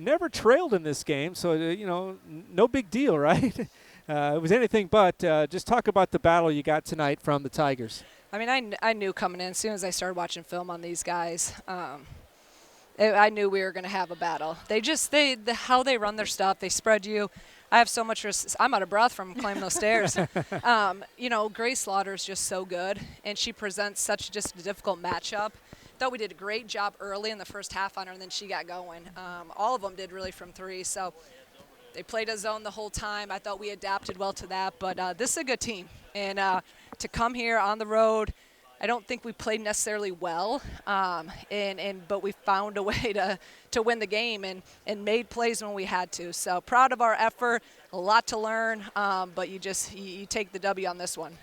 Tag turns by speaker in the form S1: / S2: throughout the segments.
S1: never trailed in this game, so, no big deal, right? It was anything but. Just talk about the battle you got tonight from the Tigers.
S2: I mean, I knew coming in as soon as I started watching film on these guys. I knew we were going to have a battle. How they run their stuff, they spread you. I have so much I'm out of breath from climbing those stairs. Grace Slaughter is just so good, and she presents such just a difficult matchup. Thought we did a great job early in the first half on her, and then she got going. All of them did really from three, so they played a zone the whole time. I thought we adapted well to that, but this is a good team. And to come here on the road, I don't think we played necessarily well, but we found a way to win the game and made plays when we had to. So proud of our effort, a lot to learn, but you take the W on this one.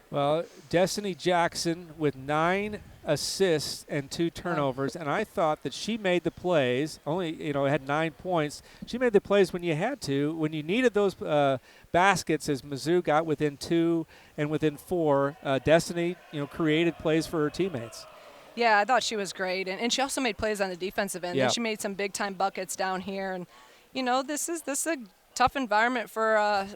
S1: Well, Destiny Jackson with 9 assists and 2 turnovers, and I thought that she made the plays. Only, had 9 points. She made the plays when you had to, when you needed those baskets. As Mizzou got within 2 and within 4, Destiny, created plays for her teammates.
S2: Yeah, I thought she was great, and she also made plays on the defensive end.
S1: Yep.
S2: And she made some big time buckets down here, and this is a tough environment for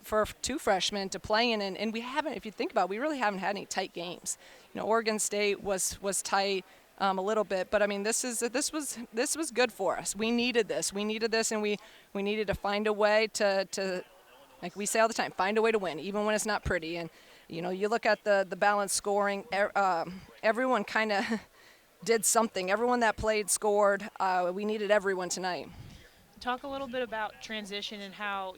S2: 2 freshmen to play in, and we haven't. If you think about it, we really haven't had any tight games. Oregon State was tight a little bit, but I mean this was good for us. We needed this, and we needed to find a way to like we say all the time, find a way to win, even when it's not pretty. And you look at the balanced scoring. Everyone kind of did something. Everyone that played scored. We needed everyone tonight.
S3: Talk a little bit about transition and how,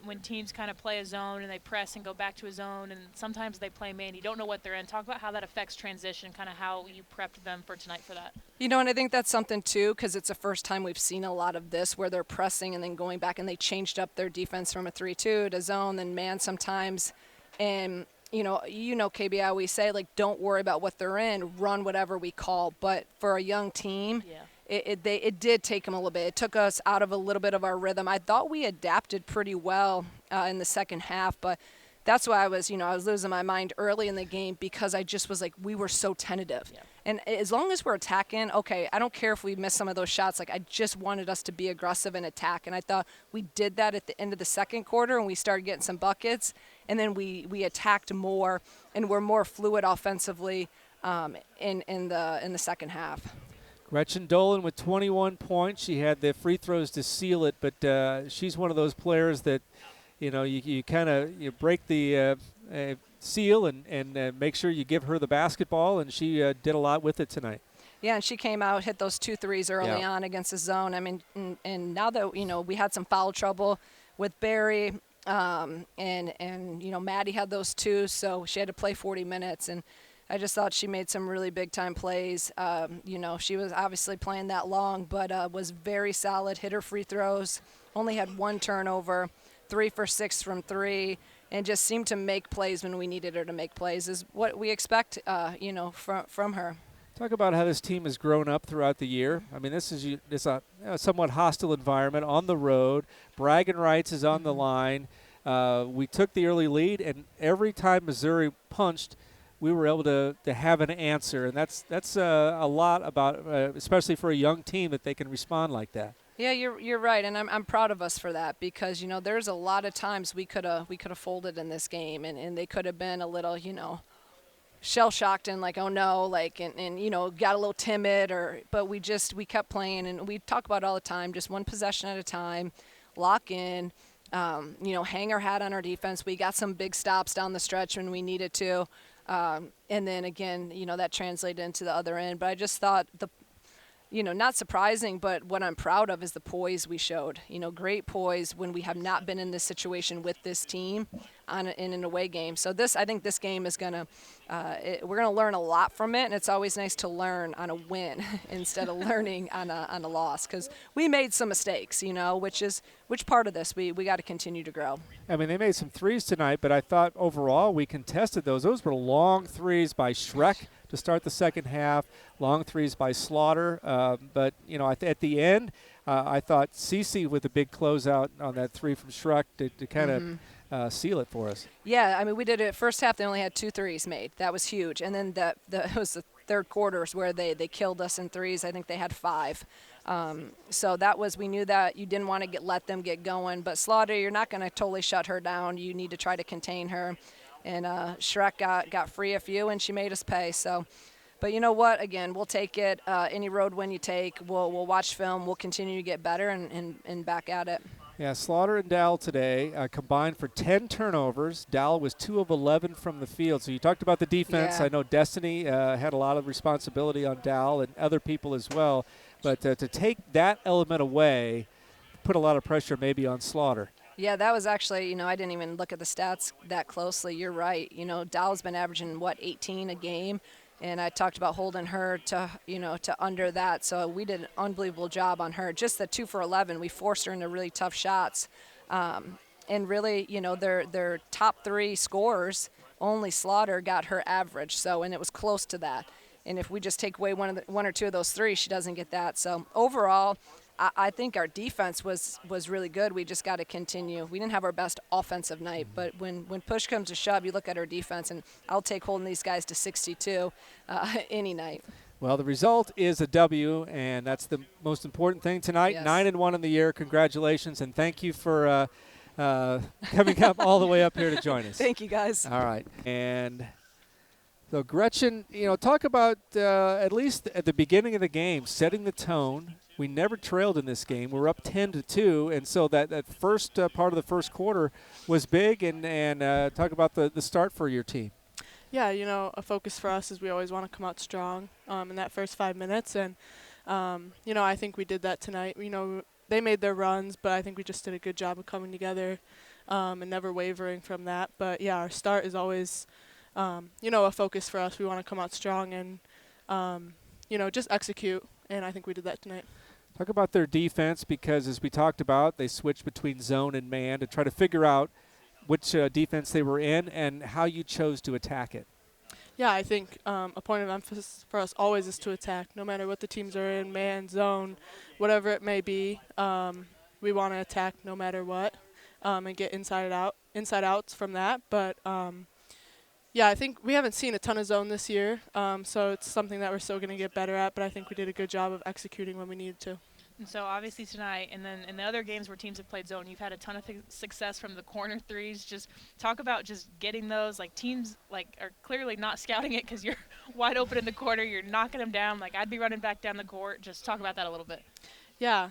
S3: when teams kind of play a zone and they press and go back to a zone, and sometimes they play man, you don't know what they're in. Talk about how that affects transition, kind of how you prepped them for tonight for that.
S2: And I think that's something, too, because it's the first time we've seen a lot of this where they're pressing and then going back, and they changed up their defense from a 3-2 to zone, then man sometimes. And, KB, I always say, like, don't worry about what they're in, run whatever we call. But for a young team, it did take them a little bit. It took us out of a little bit of our rhythm. I thought we adapted pretty well in the second half, but that's why I was losing my mind early in the game because I just was like, we were so tentative. Yeah. And as long as we're attacking, okay, I don't care if we miss some of those shots. Like, I just wanted us to be aggressive and attack, and I thought we did that at the end of the second quarter, and we started getting some buckets, and then we attacked more, and we're more fluid offensively in the second half.
S1: Gretchen Dolan with 21 points. She had the free throws to seal it, but she's one of those players that, you kind of break the seal and make sure you give her the basketball, and she did a lot with it tonight.
S2: Yeah, and she came out, hit those 2 threes early on against the zone. I mean, and now that, we had some foul trouble with Barry, and Maddie had those 2, so she had to play 40 minutes, and I just thought she made some really big-time plays. She was obviously playing that long, but was very solid, hit her free throws, only had 1 turnover, 3 for 6 from 3, and just seemed to make plays when we needed her to make plays is what we expect, from her.
S1: Talk about how this team has grown up throughout the year. I mean, it's a somewhat hostile environment on the road. Braggin Rights is on the line. We took the early lead, and every time Missouri punched, we were able to have an answer, and that's a lot about, especially for a young team, that they can respond like that.
S2: Yeah, you're right, and I'm proud of us for that because there's a lot of times we could have folded in this game, and they could have been a little shell shocked and like, oh no, like and got a little timid, but we kept playing, and we talk about it all the time, just one possession at a time, lock in, hang our hat on our defense. We got some big stops down the stretch when we needed to. And then again, that translated into the other end. But I just thought not surprising, but what I'm proud of is the poise we showed. Great poise when we have not been in this situation with this team in an away game. So I think this game is we're gonna learn a lot from it, and it's always nice to learn on a win instead of learning on a loss because we made some mistakes. Which part of this we got to continue to grow.
S1: I mean, they made some threes tonight, but I thought overall we contested those. Those were long threes by Schreck to start the second half, long threes by Slaughter. But, at the end, I thought Cece with a big closeout on that 3 from Schreck to kind of seal it for us.
S2: Yeah, I mean, we did it first half. They only had 2 threes made. That was huge. And then it was the third quarters where they killed us in threes. I think they had 5. So that was, we knew that you didn't want to let them get going. But Slaughter, you're not going to totally shut her down. You need to try to contain her. And Shrek got free a few, and she made us pay. So, but you know what? Again, we'll take it. Any road win you take, we'll watch film. We'll continue to get better and back at it.
S1: Yeah, Slaughter and Dowell today combined for 10 turnovers. Dowell was 2 of 11 from the field. So you talked about the defense.
S2: Yeah.
S1: I know Destiny had a lot of responsibility on Dowell and other people as well. But to take that element away put a lot of pressure maybe on Slaughter.
S2: Yeah, that was actually, I didn't even look at the stats that closely. You're right. Dowell's been averaging, 18 a game? And I talked about holding her to, to under that. So we did an unbelievable job on her. Just the 2 for 11, we forced her into really tough shots. And really, their top 3 scorers, only Slaughter got her average. So, and it was close to that. And if we just take away one or two of those 3, she doesn't get that. So overall, I think our defense was really good. We just got to continue. We didn't have our best offensive night, but when push comes to shove, you look at our defense, and I'll take holding these guys to 62 any night.
S1: Well, the result is a W, and that's the most important thing tonight.
S2: Yes.
S1: 9-1 in the year. Congratulations, and thank you for coming up all the way up here to join us.
S2: Thank you, guys.
S1: All right. And so, Gretchen, talk about at least at the beginning of the game, setting the tone. We never trailed in this game. We're up 10-2, and so that first part of the first quarter was big. And talk about the start for your team.
S4: Yeah, a focus for us is we always want to come out strong in that first 5 minutes. And, I think we did that tonight. They made their runs, but I think we just did a good job of coming together and never wavering from that. But, yeah, our start is always, a focus for us. We want to come out strong and, just execute. And I think we did that tonight.
S1: Talk about their defense because, as we talked about, they switched between zone and man to try to figure out which defense they were in and how you chose to attack it.
S4: Yeah, I think a point of emphasis for us always is to attack, no matter what the teams are in, man, zone, whatever it may be. We want to attack no matter what and get inside outs from that. But yeah, I think we haven't seen a ton of zone this year, so it's something that we're still going to get better at, but I think we did a good job of executing when we needed to.
S3: And so obviously tonight, and then in the other games where teams have played zone, you've had a ton of success from the corner threes. Just talk about just getting those. Teams are clearly not scouting it because you're wide open in the corner. You're knocking them down. I'd be running back down the court. Just talk about that a little bit.
S4: Yeah,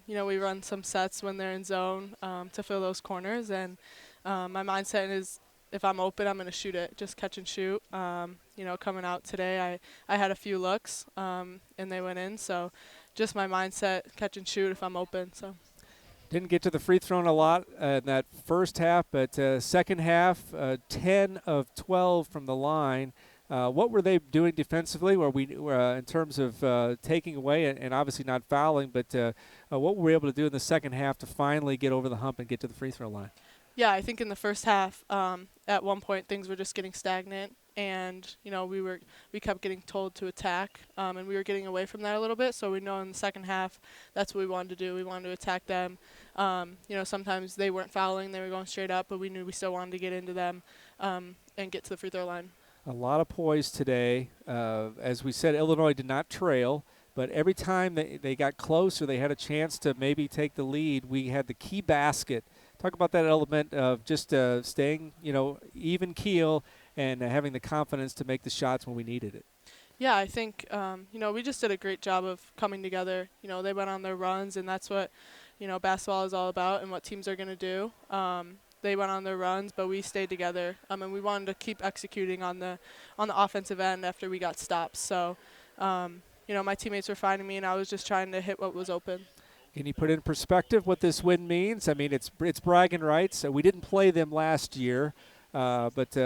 S4: we run some sets when they're in zone to fill those corners, and my mindset is if I'm open, I'm going to shoot it, just catch and shoot. Coming out today, I had a few looks, and they went in. So just my mindset, catch and shoot if I'm open. So
S1: didn't get to the free throw a lot in that first half, but second half, 10 of 12 from the line. What were they doing defensively? Were we in terms of taking away and obviously not fouling, but what were we able to do in the second half to finally get over the hump and get to the free throw line?
S4: Yeah, I think in the first half, at one point things were just getting stagnant, and we kept getting told to attack, and we were getting away from that a little bit. So we know in the second half, that's what we wanted to do. We wanted to attack them. Sometimes they weren't fouling; they were going straight up, but we knew we still wanted to get into them and get to the free throw line.
S1: A lot of poise today. As we said, Illinois did not trail, but every time they got close or they had a chance to maybe take the lead, we had the key basket. Talk about that element of just staying, even keel and having the confidence to make the shots when we needed it.
S4: Yeah, I think, we just did a great job of coming together. They went on their runs, and that's what, basketball is all about and what teams are going to do. They went on their runs, but we stayed together, and we wanted to keep executing on the offensive end after we got stops. So, my teammates were finding me, and I was just trying to hit what was open.
S1: Can you put in perspective what this win means? I mean, it's bragging rights. We didn't play them last year, but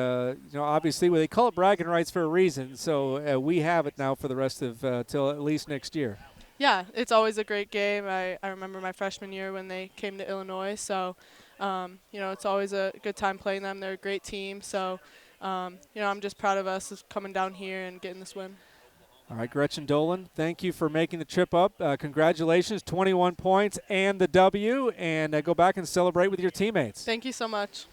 S1: obviously they call it bragging rights for a reason. So we have it now for the rest of till at least next year.
S4: Yeah, it's always a great game. I remember my freshman year when they came to Illinois. So, it's always a good time playing them. They're a great team. So, I'm just proud of us coming down here and getting this win.
S1: All right, Gretchen Dolan, thank you for making the trip up. Congratulations, 21 points and the W, and go back and celebrate with your teammates.
S4: Thank you so much.